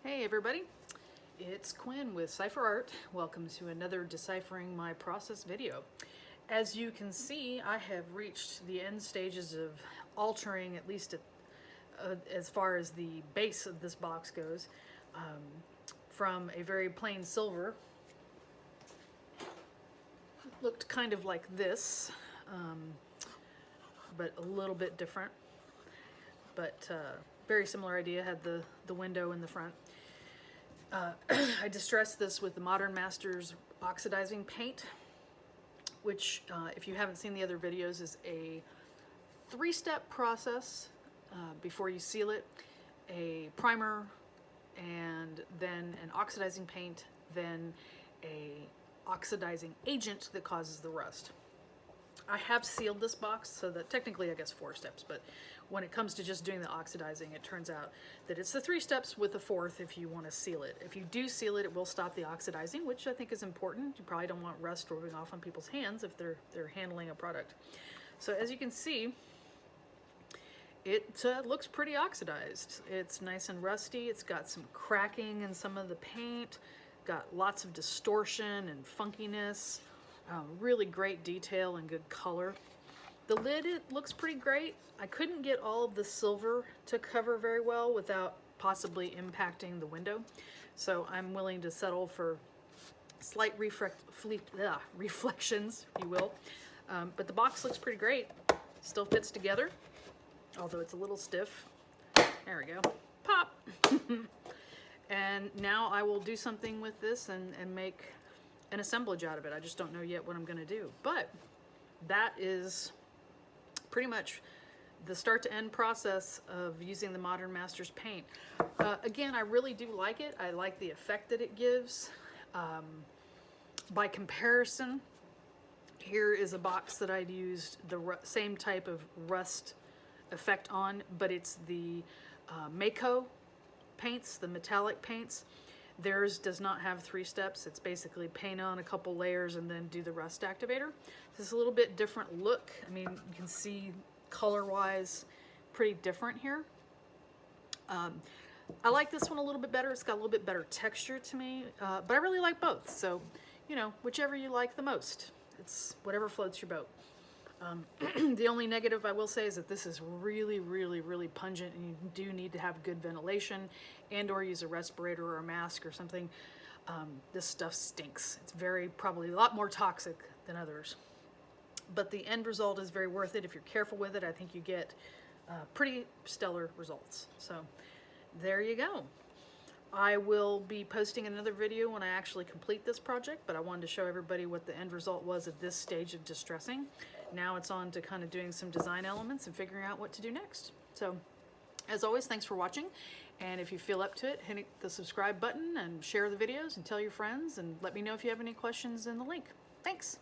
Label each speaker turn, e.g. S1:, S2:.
S1: Hey everybody, it's Quinn with Cipher Art. Welcome to another Deciphering My Process video. As you can see, I have reached the end stages of altering, at least as far as the base of this box goes, from a very plain silver. Looked kind of like this, but a little bit different. But very similar idea, had the window in the front. I distressed this with the Modern Masters oxidizing paint, which if you haven't seen the other videos is a three-step process before you seal it. A primer, and then an oxidizing paint, then a oxidizing agent that causes the rust. I have sealed this box, so that technically I guess 4 steps, but when it comes to just doing the oxidizing, it turns out that it's the 3 steps with the 4th if you want to seal it. If you do seal it, it will stop the oxidizing, which I think is important. You probably don't want rust rubbing off on people's hands if they're handling a product. So as you can see, it looks pretty oxidized. It's nice and rusty. It's got some cracking in some of the paint, got lots of distortion and funkiness. Really great detail and good color. The lid, it looks pretty great. I couldn't get all of the silver to cover very well without possibly impacting the window, so I'm willing to settle for slight reflections, if you will. But the box looks pretty great. Still fits together, although it's a little stiff. There we go. Pop! And now I will do something with this and make an assemblage out of it. I just don't know yet what I'm going to do. But that is pretty much the start to end process of using the Modern Masters paint. Again, I really do like it. I like the effect that it gives. By comparison, here is a box that I'd used the same type of rust effect on, but it's the Mako paints, the metallic paints. Theirs does not have 3 steps. It's basically paint on a couple layers and then do the rust activator. This is a little bit different look. I mean, you can see color-wise pretty different here. I like this one a little bit better. It's got a little bit better texture to me, but I really like both. So, you know, whichever you like the most. It's whatever floats your boat. The only negative I will say is that this is really, really, really pungent, and you do need to have good ventilation and or use a respirator or a mask or something. This stuff stinks. It's probably a lot more toxic than others. But the end result is very worth it. If you're careful with it, I think you get pretty stellar results. So there you go. I will be posting another video when I actually complete this project, but I wanted to show everybody what the end result was at this stage of distressing. Now it's on to kind of doing some design elements and figuring out what to do next. So, as always, thanks for watching, and if you feel up to it, hit the subscribe button and share the videos and tell your friends, and let me know if you have any questions in the link. Thanks!